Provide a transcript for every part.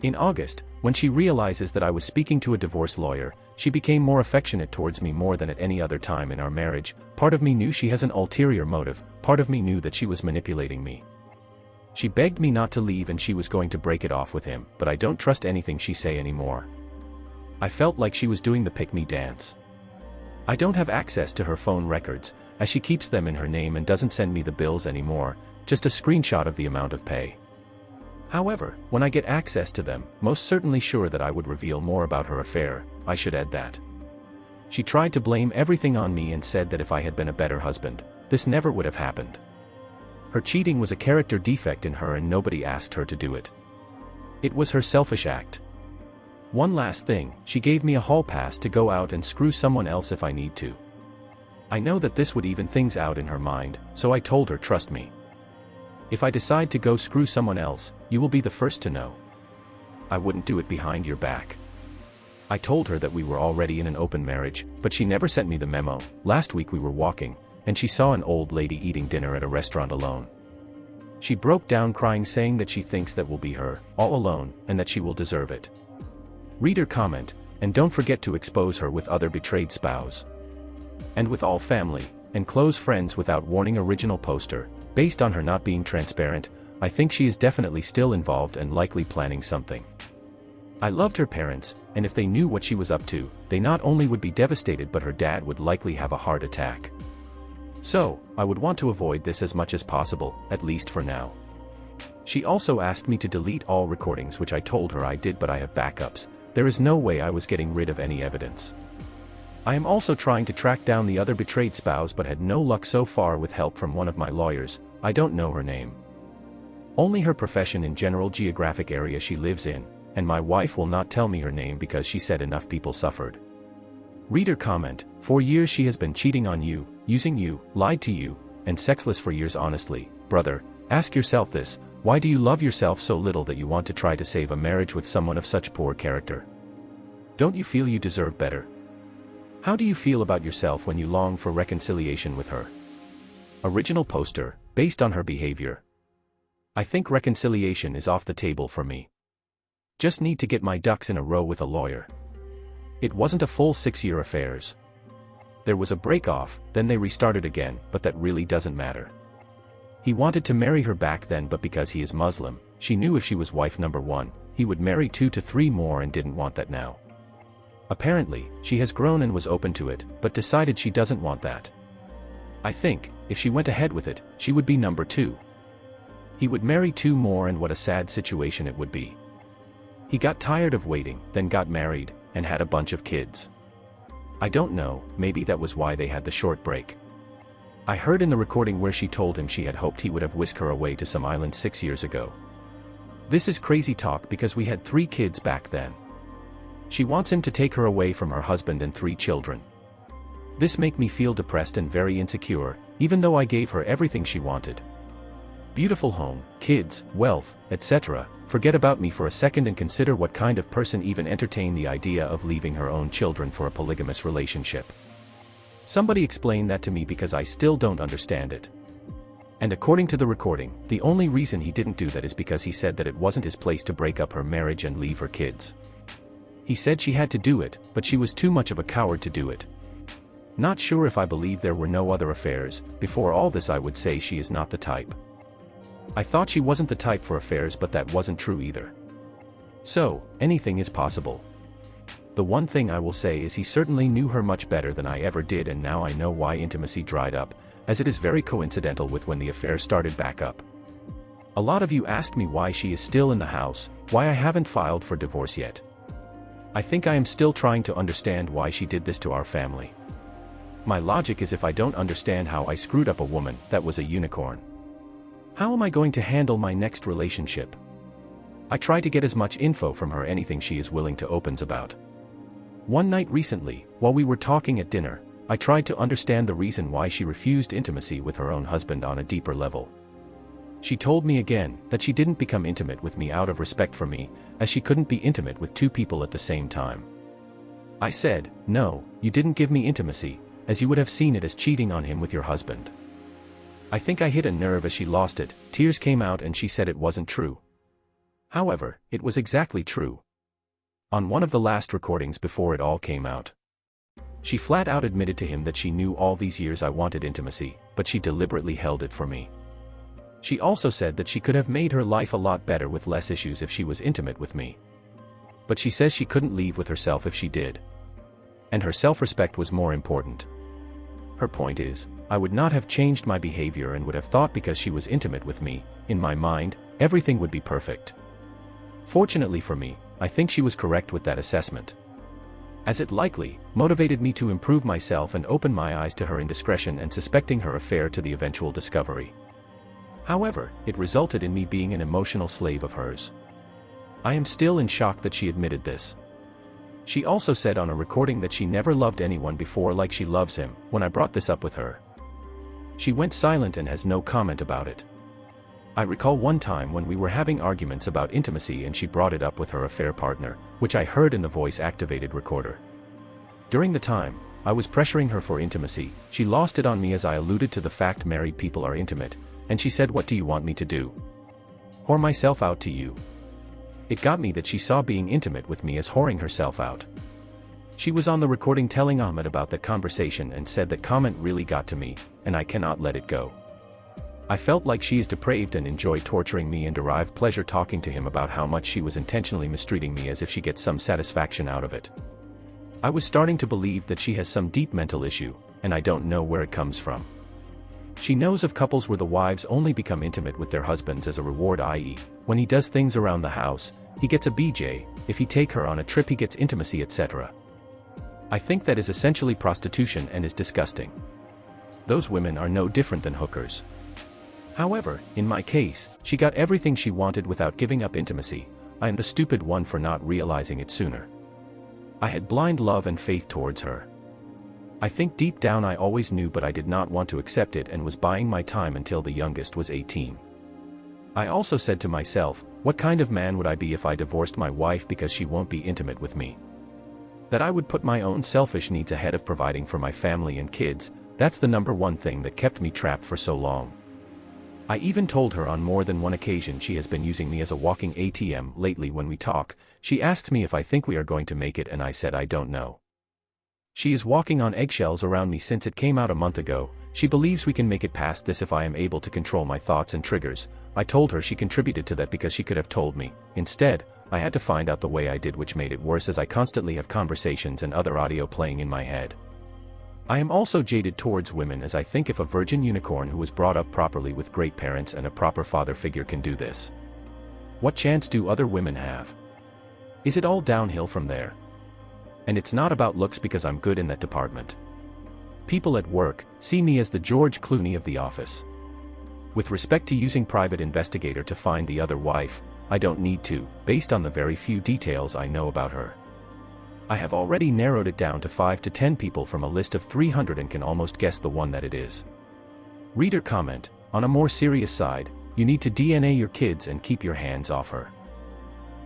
In August, when she realizes that I was speaking to a divorce lawyer, she became more affectionate towards me more than at any other time in our marriage. Part of me knew she has an ulterior motive, part of me knew that she was manipulating me. She begged me not to leave and she was going to break it off with him, but I don't trust anything she say anymore. I felt like she was doing the pick-me dance. I don't have access to her phone records, as she keeps them in her name and doesn't send me the bills anymore, just a screenshot of the amount of pay. However, when I get access to them, most certainly sure that I would reveal more about her affair. I should add that she tried to blame everything on me and said that if I had been a better husband, this never would have happened. Her cheating was a character defect in her and nobody asked her to do it. It was her selfish act. One last thing, she gave me a hall pass to go out and screw someone else if I need to. I know that this would even things out in her mind, so I told her, trust me. If I decide to go screw someone else, you will be the first to know. I wouldn't do it behind your back. I told her that we were already in an open marriage, but she never sent me the memo. Last week we were walking, and she saw an old lady eating dinner at a restaurant alone. She broke down crying, saying that she thinks that will be her, all alone, and that she will deserve it. Reader comment, and don't forget to expose her with other betrayed spouse. And with all family, and close friends without warning. Original poster. Based on her not being transparent, I think she is definitely still involved and likely planning something. I loved her parents, and if they knew what she was up to, they not only would be devastated but her dad would likely have a heart attack. So, I would want to avoid this as much as possible, at least for now. She also asked me to delete all recordings, which I told her I did, but I have backups. There is no way I was getting rid of any evidence. I am also trying to track down the other betrayed spouse but had no luck so far with help from one of my lawyers. I don't know her name. Only her profession and general geographic area she lives in, and my wife will not tell me her name because she said enough people suffered. Reader comment, 4 years she has been cheating on you, using you, lied to you, and sexless for years. Honestly, brother, ask yourself this, why do you love yourself so little that you want to try to save a marriage with someone of such poor character? Don't you feel you deserve better? How do you feel about yourself when you long for reconciliation with her? Original poster, based on her behavior. I think reconciliation is off the table for me. Just need to get my ducks in a row with a lawyer. It wasn't a full 6-year affairs. There was a break-off, then they restarted again, but that really doesn't matter. He wanted to marry her back then, but because he is Muslim, she knew if she was wife number 1, he would marry 2 to 3 more and didn't want that now. Apparently, she has grown and was open to it, but decided she doesn't want that. I think, if she went ahead with it, she would be number 2. He would marry 2 more, and what a sad situation it would be. He got tired of waiting, then got married, and had a bunch of kids. I don't know, maybe that was why they had the short break. I heard in the recording where she told him she had hoped he would have whisked her away to some island 6 years ago. This is crazy talk because we had 3 kids back then. She wants him to take her away from her husband and 3 children. This make me feel depressed and very insecure, even though I gave her everything she wanted. Beautiful home, kids, wealth, etc. Forget about me for a second and consider what kind of person even entertained the idea of leaving her own children for a polygamous relationship. Somebody explain that to me because I still don't understand it. And according to the recording, the only reason he didn't do that is because he said that it wasn't his place to break up her marriage and leave her kids. He said she had to do it, but she was too much of a coward to do it. Not sure if I believe there were no other affairs. Before all this I would say she is not the type. I thought she wasn't the type for affairs, but that wasn't true either. So, anything is possible. The one thing I will say is he certainly knew her much better than I ever did, and now I know why intimacy dried up, as it is very coincidental with when the affair started back up. A lot of you asked me why she is still in the house, why I haven't filed for divorce yet. I think I am still trying to understand why she did this to our family. My logic is if I don't understand how I screwed up a woman that was a unicorn, how am I going to handle my next relationship? I try to get as much info from her, anything she is willing to opens about. One night recently, while we were talking at dinner, I tried to understand the reason why she refused intimacy with her own husband on a deeper level. She told me again that she didn't become intimate with me out of respect for me, as she couldn't be intimate with 2 people at the same time. I said, no, you didn't give me intimacy, as you would have seen it as cheating on him with your husband. I think I hit a nerve as she lost it, tears came out and she said it wasn't true. However, it was exactly true. On one of the last recordings before it all came out, she flat out admitted to him that she knew all these years I wanted intimacy, but she deliberately held it for me. She also said that she could have made her life a lot better with less issues if she was intimate with me. But she says she couldn't leave with herself if she did. And her self-respect was more important. Her point is, I would not have changed my behavior and would have thought because she was intimate with me, in my mind, everything would be perfect. Fortunately for me, I think she was correct with that assessment, as it likely motivated me to improve myself and open my eyes to her indiscretion and suspecting her affair to the eventual discovery. However, it resulted in me being an emotional slave of hers. I am still in shock that she admitted this. She also said on a recording that she never loved anyone before like she loves him. When I brought this up with her, she went silent and has no comment about it. I recall one time when we were having arguments about intimacy and she brought it up with her affair partner, which I heard in the voice-activated recorder. During the time I was pressuring her for intimacy, she lost it on me as I alluded to the fact married people are intimate, and she said, "What do you want me to do? Whore myself out to you?" It got me that she saw being intimate with me as whoring herself out. She was on the recording telling Ahmed about that conversation and said that comment really got to me, and I cannot let it go. I felt like she is depraved and enjoyed torturing me and derived pleasure talking to him about how much she was intentionally mistreating me as if she gets some satisfaction out of it. I was starting to believe that she has some deep mental issue, and I don't know where it comes from. She knows of couples where the wives only become intimate with their husbands as a reward, i.e., when he does things around the house, he gets a BJ, if he take her on a trip he gets intimacy, etc. I think that is essentially prostitution and is disgusting. Those women are no different than hookers. However, in my case, she got everything she wanted without giving up intimacy. I am the stupid one for not realizing it sooner. I had blind love and faith towards her. I think deep down I always knew, but I did not want to accept it and was buying my time until the youngest was 18. I also said to myself, what kind of man would I be if I divorced my wife because she won't be intimate with me? That I would put my own selfish needs ahead of providing for my family and kids. That's the number one thing that kept me trapped for so long. I even told her on more than one occasion she has been using me as a walking ATM lately. When we talk, she asks me if I think we are going to make it, and I said I don't know. She is walking on eggshells around me since it came out a month ago. She believes we can make it past this if I am able to control my thoughts and triggers. I told her she contributed to that because she could have told me. Instead, I had to find out the way I did, which made it worse as I constantly have conversations and other audio playing in my head. I am also jaded towards women, as I think if a virgin unicorn who was brought up properly with great parents and a proper father figure can do this, what chance do other women have? Is it all downhill from there? And it's not about looks because I'm good in that department. People at work see me as the George Clooney of The Office. With respect to using private investigator to find the other wife, I don't need to, based on the very few details I know about her. I have already narrowed it down to 5 to 10 people from a list of 300 and can almost guess the one that it is. Reader comment, on a more serious side, you need to DNA your kids and keep your hands off her.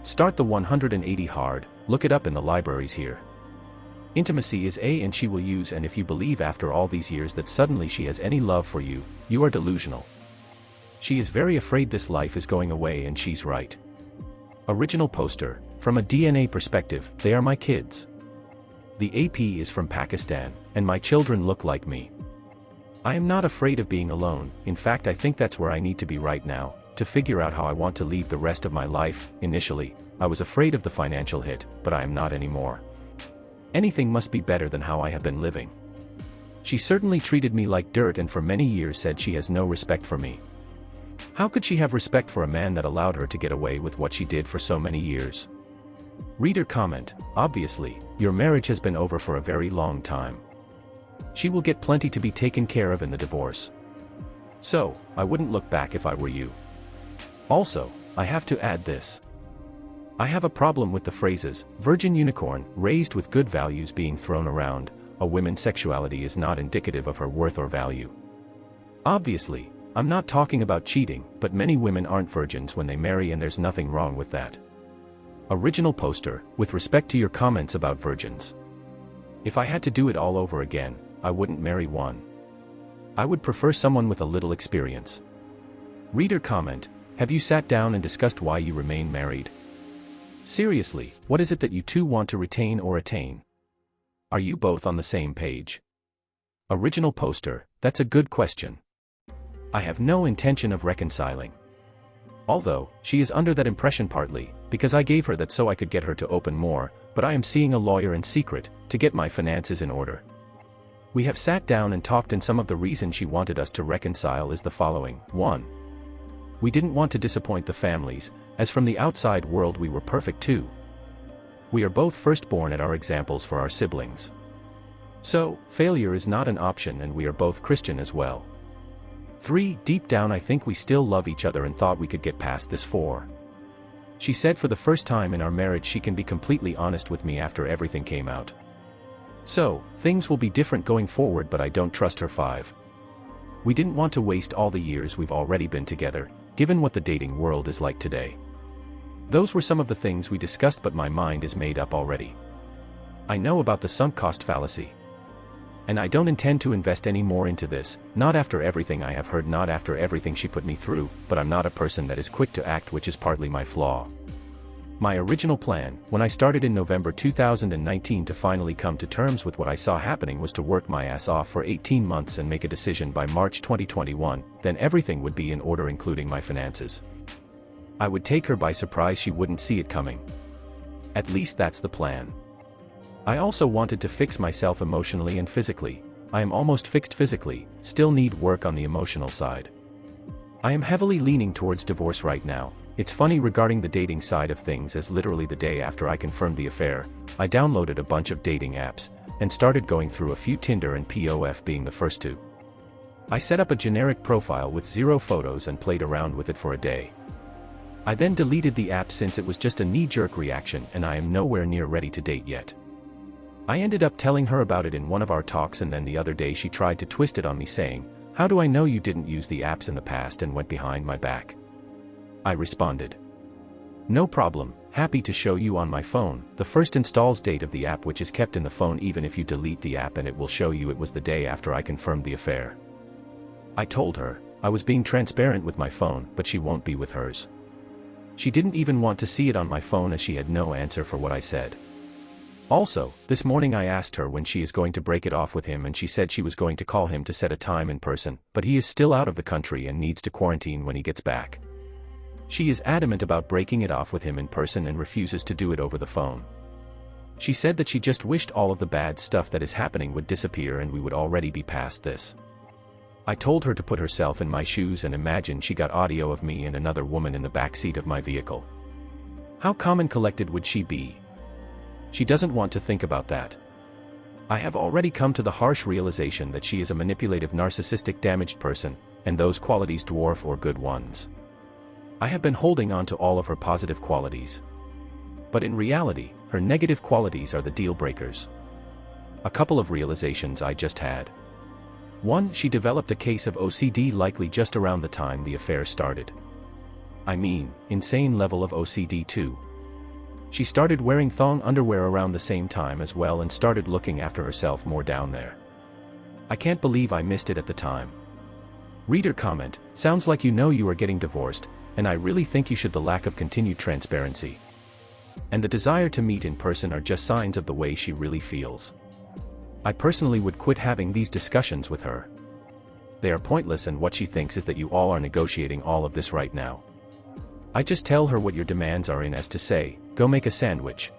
Start the 180 hard, look it up in the libraries here. Intimacy is a and she will use, and if you believe after all these years that suddenly she has any love for you, you are delusional. She is very afraid this life is going away, and she's right. Original poster, from a DNA perspective, they are my kids. The AP is from Pakistan, and my children look like me. I am not afraid of being alone. In fact, I think that's where I need to be right now, to figure out how I want to leave the rest of my life. Initially, I was afraid of the financial hit, but I am not anymore. Anything must be better than how I have been living. She certainly treated me like dirt and for many years said she has no respect for me. How could she have respect for a man that allowed her to get away with what she did for so many years? Reader comment, obviously, your marriage has been over for a very long time. She will get plenty to be taken care of in the divorce. So, I wouldn't look back if I were you. Also, I have to add this. I have a problem with the phrases, virgin unicorn, raised with good values being thrown around. A woman's sexuality is not indicative of her worth or value. Obviously, I'm not talking about cheating, but many women aren't virgins when they marry, and there's nothing wrong with that. Original poster, with respect to your comments about virgins. If I had to do it all over again, I wouldn't marry one. I would prefer someone with a little experience. Reader comment, Have you sat down and discussed why you remain married? Seriously, what is it that you two want to retain or attain? Are you both on the same page? Original poster, that's a good question. I have no intention of reconciling. Although, she is under that impression partly, because I gave her that so I could get her to open more, but I am seeing a lawyer in secret, to get my finances in order. We have sat down and talked, and some of the reason she wanted us to reconcile is the following. 1. We didn't want to disappoint the families, as from the outside world we were perfect too. We are both firstborn at our examples for our siblings. So, failure is not an option, and we are both Christian as well. 3. Deep down I think we still love each other and thought we could get past this. 4. She said for the first time in our marriage she can be completely honest with me after everything came out. So, things will be different going forward, but I don't trust her. 5. We didn't want to waste all the years we've already been together, given what the dating world is like today. Those were some of the things we discussed, but my mind is made up already. I know about the sunk cost fallacy. And I don't intend to invest any more into this, not after everything I have heard, not after everything she put me through, but I'm not a person that is quick to act, which is partly my flaw. My original plan, when I started in November 2019 to finally come to terms with what I saw happening, was to work my ass off for 18 months and make a decision by March 2021, then everything would be in order including my finances. I would take her by surprise, she wouldn't see it coming. At least that's the plan. I also wanted to fix myself emotionally and physically. I am almost fixed physically, still need work on the emotional side. I am heavily leaning towards divorce right now. It's funny regarding the dating side of things, as literally the day after I confirmed the affair, I downloaded a bunch of dating apps, and started going through a few, Tinder and POF being the first two. I set up a generic profile with 0 photos and played around with it for a day. I then deleted the app since it was just a knee-jerk reaction and I am nowhere near ready to date yet. I ended up telling her about it in one of our talks, and then the other day she tried to twist it on me saying, "How do I know you didn't use the apps in the past and went behind my back?" I responded, "No problem, happy to show you on my phone, the first installs date of the app, which is kept in the phone even if you delete the app, and it will show you it was the day after I confirmed the affair." I told her I was being transparent with my phone, but she won't be with hers. She didn't even want to see it on my phone, as she had no answer for what I said. Also, this morning I asked her when she is going to break it off with him, and she said she was going to call him to set a time in person, but he is still out of the country and needs to quarantine when he gets back. She is adamant about breaking it off with him in person and refuses to do it over the phone. She said that she just wished all of the bad stuff that is happening would disappear and we would already be past this. I told her to put herself in my shoes and imagine she got audio of me and another woman in the back seat of my vehicle. How calm and collected would she be? She doesn't want to think about that. I have already come to the harsh realization that she is a manipulative, narcissistic, damaged person, and those qualities dwarf or good ones. I have been holding on to all of her positive qualities. But in reality, her negative qualities are the deal breakers. A couple of realizations I just had. 1. She developed a case of OCD likely just around the time the affair started. I mean, insane level of OCD. 2. She started wearing thong underwear around the same time as well and started looking after herself more down there. I can't believe I missed it at the time. Reader comment, sounds like you know you are getting divorced, and I really think you should. The lack of continued transparency and the desire to meet in person are just signs of the way she really feels. I personally would quit having these discussions with her. They are pointless, and what she thinks is that you all are negotiating all of this right now. I just tell her what your demands are, in as to say, go make a sandwich.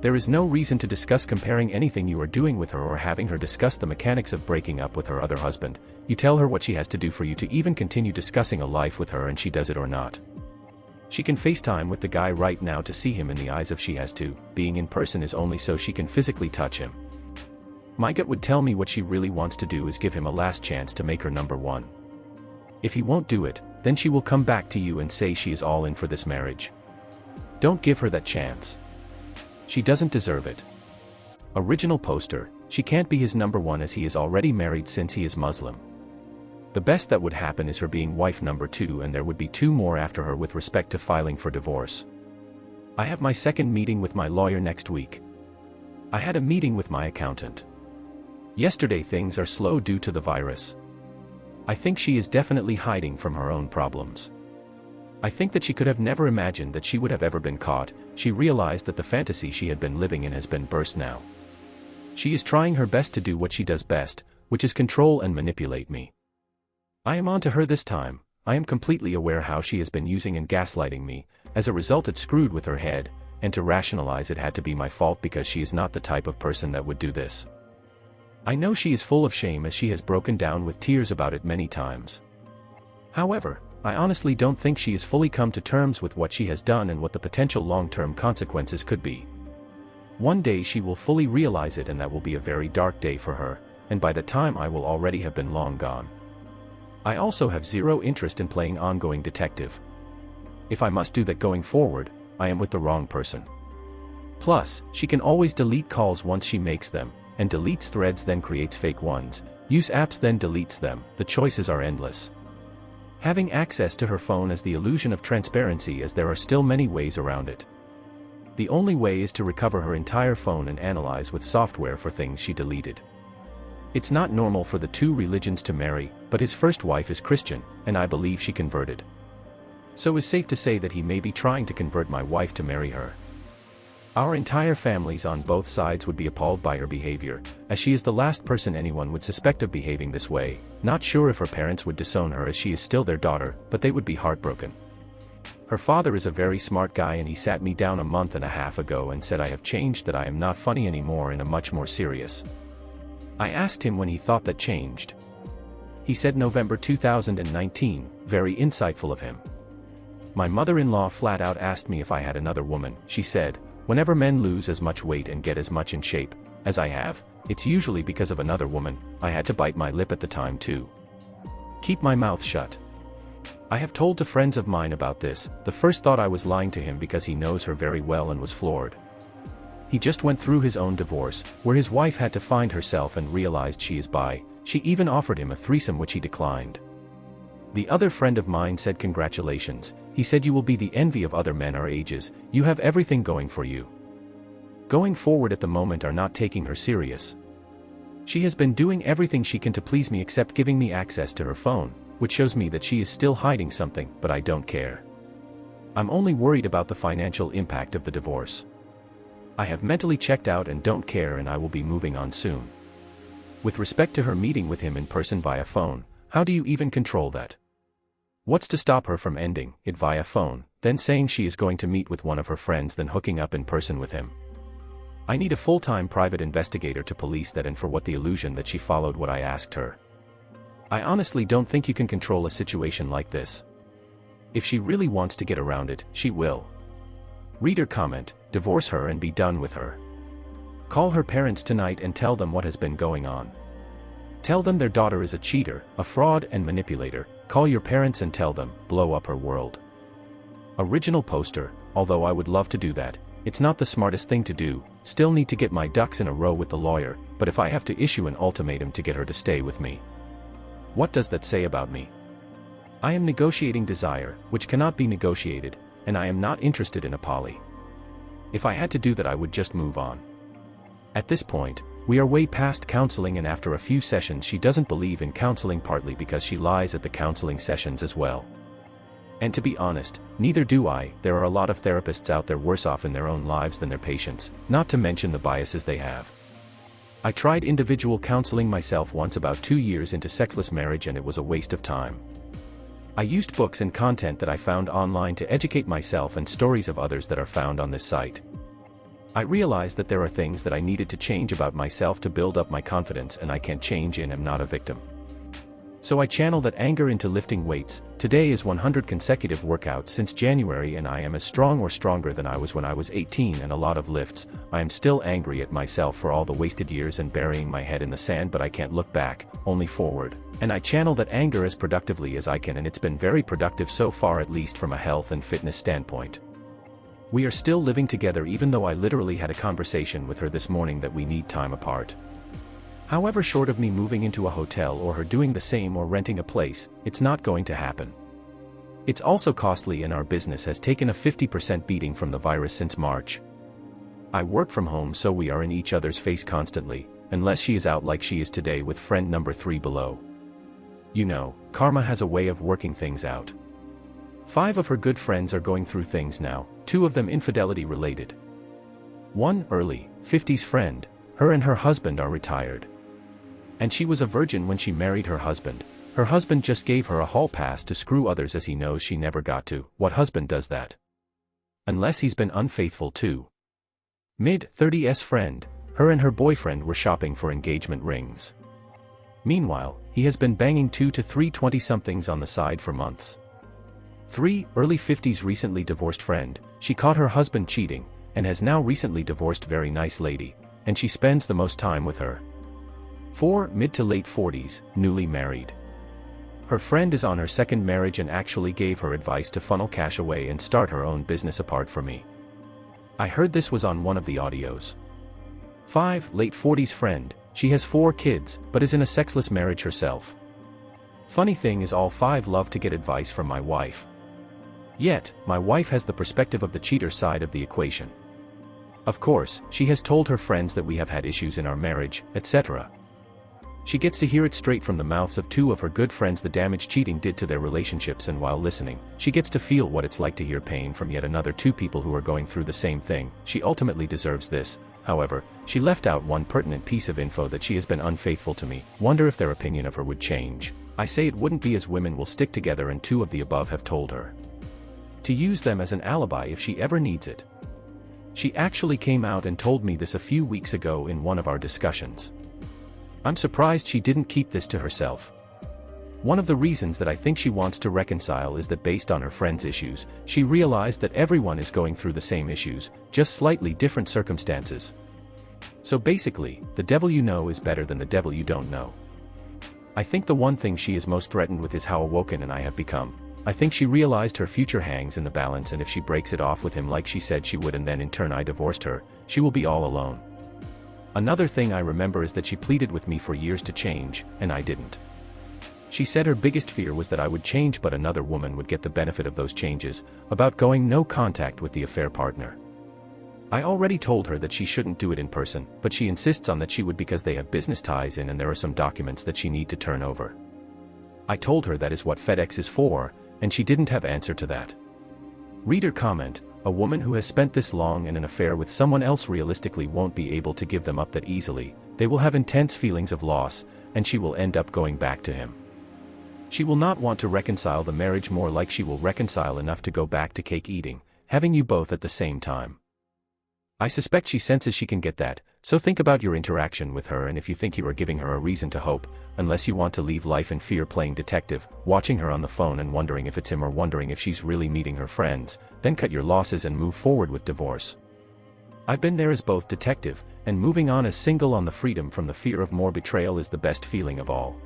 There is no reason to discuss comparing anything you are doing with her or having her discuss the mechanics of breaking up with her other husband. You tell her what she has to do for you to even continue discussing a life with her, and she does it or not. She can FaceTime with the guy right now to see him in the eyes if she has to. Being in person is only so she can physically touch him. My gut would tell me what she really wants to do is give him a last chance to make her number one. If he won't do it, then she will come back to you and say she is all in for this marriage. Don't give her that chance. She doesn't deserve it. Original poster, she can't be his number one as he is already married since he is Muslim. The best that would happen is her being wife number 2, and there would be 2 more after her with respect to filing for divorce. I have my second meeting with my lawyer next week. I had a meeting with my accountant. Yesterday things are slow due to the virus. I think she is definitely hiding from her own problems. I think that she could have never imagined that she would have ever been caught. She realized that the fantasy she had been living in has been burst now. She is trying her best to do what she does best, which is control and manipulate me. I am on to her this time. I am completely aware how she has been using and gaslighting me. As a result, it screwed with her head, and to rationalize it had to be my fault because she is not the type of person that would do this. I know she is full of shame as she has broken down with tears about it many times. However, I honestly don't think she has fully come to terms with what she has done and what the potential long-term consequences could be. One day she will fully realize it, and that will be a very dark day for her, and by the time I will already have been long gone. I also have zero interest in playing ongoing detective. If I must do that going forward, I am with the wrong person. Plus, she can always delete calls once she makes them, and deletes threads then creates fake ones, use apps then deletes them. The choices are endless. Having access to her phone is the illusion of transparency, as there are still many ways around it. The only way is to recover her entire phone and analyze with software for things she deleted. It's not normal for the two religions to marry, but his first wife is Christian, and I believe she converted. So it's safe to say that he may be trying to convert my wife to marry her. Our entire families on both sides would be appalled by her behavior, as she is the last person anyone would suspect of behaving this way. Not sure if her parents would disown her, as she is still their daughter, but they would be heartbroken. Her father is a very smart guy, and he sat me down a month and a half ago and said I have changed, that I am not funny anymore and a much more serious. I asked him when he thought that changed. He said November 2019, very insightful of him. My mother-in-law flat out asked me if I had another woman. She said, whenever men lose as much weight and get as much in shape as I have, it's usually because of another woman. I had to bite my lip at the time too. Keep my mouth shut. I have told to friends of mine about this. The first thought I was lying to him because he knows her very well and was floored. He just went through his own divorce, where his wife had to find herself and realized she is bi. She even offered him a threesome, which he declined. The other friend of mine said congratulations. He said you will be the envy of other men our ages, you have everything going for you. Going forward at the moment are not taking her serious. She has been doing everything she can to please me except giving me access to her phone, which shows me that she is still hiding something, but I don't care. I'm only worried about the financial impact of the divorce. I have mentally checked out and don't care, and I will be moving on soon. With respect to her meeting with him in person via phone, how do you even control that? What's to stop her from ending it via phone, then saying she is going to meet with one of her friends, then hooking up in person with him? I need a full-time private investigator to police that, and for what the illusion that she followed what I asked her. I honestly don't think you can control a situation like this. If she really wants to get around it, she will. Reader comment, divorce her and be done with her. Call her parents tonight and tell them what has been going on. Tell them their daughter is a cheater, a fraud and manipulator. Call your parents and tell them, blow up her world. Original poster. Although I would love to do that, it's not the smartest thing to do. Still need to get my ducks in a row with the lawyer, but if I have to issue an ultimatum to get her to stay with me, what does that say about me? I am negotiating desire, which cannot be negotiated, and I am not interested in a poly. If I had to do that, I would just move on. At this point, we are way past counseling, and after a few sessions she doesn't believe in counseling, partly because she lies at the counseling sessions as well. And to be honest, neither do I. There are a lot of therapists out there worse off in their own lives than their patients, not to mention the biases they have. I tried individual counseling myself once about 2 years into sexless marriage, and it was a waste of time. I used books and content that I found online to educate myself and stories of others that are found on this site. I realized that there are things that I needed to change about myself to build up my confidence, and I can't change and am not a victim. So I channel that anger into lifting weights. Today is 100 consecutive workouts since January, and I am as strong or stronger than I was when I was 18, and a lot of lifts. I am still angry at myself for all the wasted years and burying my head in the sand, but I can't look back, only forward. And I channel that anger as productively as I can, and it's been very productive so far, at least from a health and fitness standpoint. We are still living together, even though I literally had a conversation with her this morning that we need time apart. However, short of me moving into a hotel or her doing the same or renting a place, it's not going to happen. It's also costly, and our business has taken a 50% beating from the virus since March. I work from home, so we are in each other's face constantly, unless she is out like she is today with friend number 3 below. You know, karma has a way of working things out. 5 of her good friends are going through things now, 2 of them infidelity related. One early 50s friend, her and her husband are retired. And she was a virgin when she married her husband. Her husband just gave her a hall pass to screw others as he knows she never got to. What husband does that? Unless he's been unfaithful too. Mid-30s friend, her and her boyfriend were shopping for engagement rings. Meanwhile, he has been banging 2 to 3 20-somethings on the side for months. 3 early 50s recently divorced friend, she caught her husband cheating, and has now recently divorced very nice lady, and she spends the most time with her. 4 mid to late 40s, newly married. Her friend is on her second marriage and actually gave her advice to funnel cash away and start her own business apart from me. I heard this was on one of the audios. 5 late 40s friend, she has 4 kids, but is in a sexless marriage herself. Funny thing is all 5 love to get advice from my wife. Yet, my wife has the perspective of the cheater side of the equation. Of course, she has told her friends that we have had issues in our marriage, etc. She gets to hear it straight from the mouths of 2 of her good friends the damage cheating did to their relationships, and while listening, she gets to feel what it's like to hear pain from yet another 2 people who are going through the same thing. She ultimately deserves this. However, she left out one pertinent piece of info that she has been unfaithful to me. Wonder if their opinion of her would change. I say it wouldn't be, as women will stick together, and 2 of the above have told her to use them as an alibi if she ever needs it. She actually came out and told me this a few weeks ago in one of our discussions. I'm surprised she didn't keep this to herself. One of the reasons that I think she wants to reconcile is that based on her friend's issues, she realized that everyone is going through the same issues, just slightly different circumstances. So basically, the devil you know is better than the devil you don't know. I think the one thing she is most threatened with is how awoken and I have become. I think she realized her future hangs in the balance, and if she breaks it off with him like she said she would and then in turn I divorced her, she will be all alone. Another thing I remember is that she pleaded with me for years to change, and I didn't. She said her biggest fear was that I would change but another woman would get the benefit of those changes, about going no contact with the affair partner. I already told her that she shouldn't do it in person, but she insists on that she would because they have business ties in and there are some documents that she need to turn over. I told her that is what FedEx is for, and she didn't have answer to that. Reader comment: a woman who has spent this long in an affair with someone else realistically won't be able to give them up that easily. They will have intense feelings of loss, and she will end up going back to him. She will not want to reconcile the marriage, more like she will reconcile enough to go back to cake eating, having you both at the same time. I suspect she senses she can get that, so think about your interaction with her, and if you think you are giving her a reason to hope, unless you want to leave life in fear playing detective, watching her on the phone and wondering if it's him or wondering if she's really meeting her friends, then cut your losses and move forward with divorce. I've been there as both detective, and moving on as single on the freedom from the fear of more betrayal is the best feeling of all.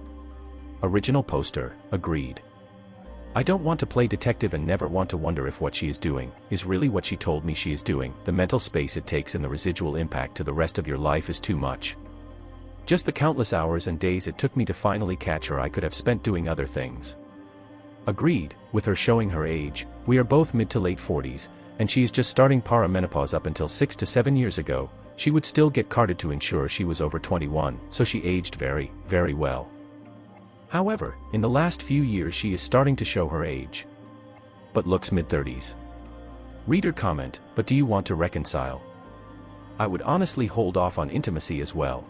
Original poster, agreed. I don't want to play detective and never want to wonder if what she is doing is really what she told me she is doing. The mental space it takes and the residual impact to the rest of your life is too much. Just the countless hours and days it took me to finally catch her I could have spent doing other things. Agreed, with her showing her age. We are both mid to late 40s, and she is just starting perimenopause. Up until 6 to 7 years ago, she would still get carded to ensure she was over 21, so she aged very, very well. However, in the last few years she is starting to show her age, but looks mid-30s. Reader comment: but do you want to reconcile? I would honestly hold off on intimacy as well.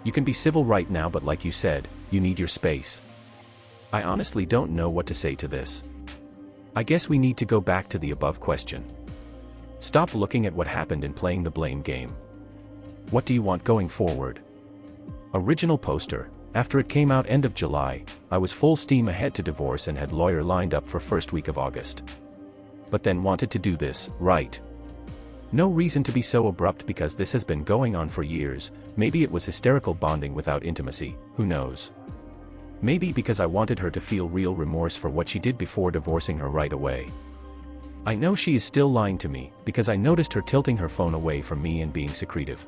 You can be civil right now, but like you said, you need your space. I honestly don't know what to say to this. I guess we need to go back to the above question. Stop looking at what happened and playing the blame game. What do you want going forward? Original poster. After it came out end of July, I was full steam ahead to divorce and had lawyer lined up for first week of August. But then wanted to do this, right? No reason to be so abrupt because this has been going on for years. Maybe it was hysterical bonding without intimacy, who knows? Maybe because I wanted her to feel real remorse for what she did before divorcing her right away. I know she is still lying to me, because I noticed her tilting her phone away from me and being secretive.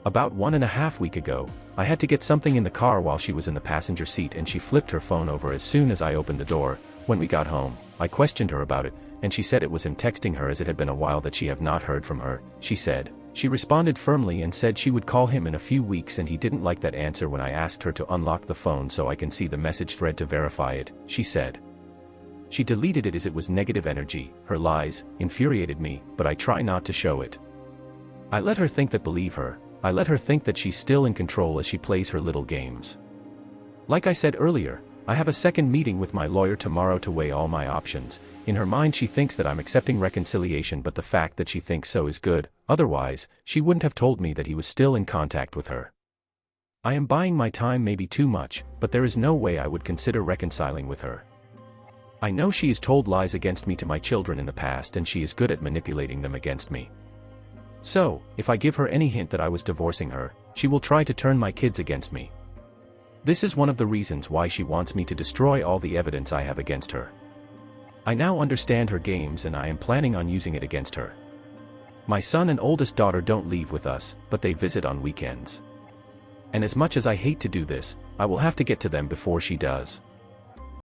About 1.5 weeks ago, I had to get something in the car while she was in the passenger seat and she flipped her phone over as soon as I opened the door. When we got home, I questioned her about it, and she said it was him texting her as it had been a while that she have not heard from her. She said she responded firmly and said she would call him in a few weeks, and he didn't like that answer when I asked her to unlock the phone so I can see the message thread to verify it. She said She deleted it as it was negative energy. Her lies infuriated me, but I try not to show it. I let her think that believe her. I let her think that she's still in control as she plays her little games. Like I said earlier, I have a second meeting with my lawyer tomorrow to weigh all my options. In her mind she thinks that I'm accepting reconciliation, but the fact that she thinks so is good, otherwise, she wouldn't have told me that he was still in contact with her. I am buying my time maybe too much, but there is no way I would consider reconciling with her. I know she has told lies against me to my children in the past and she is good at manipulating them against me. So, if I give her any hint that I was divorcing her, she will try to turn my kids against me. This is one of the reasons why she wants me to destroy all the evidence I have against her. I now understand her games and I am planning on using it against her. My son and oldest daughter don't live with us, but they visit on weekends. And as much as I hate to do this, I will have to get to them before she does.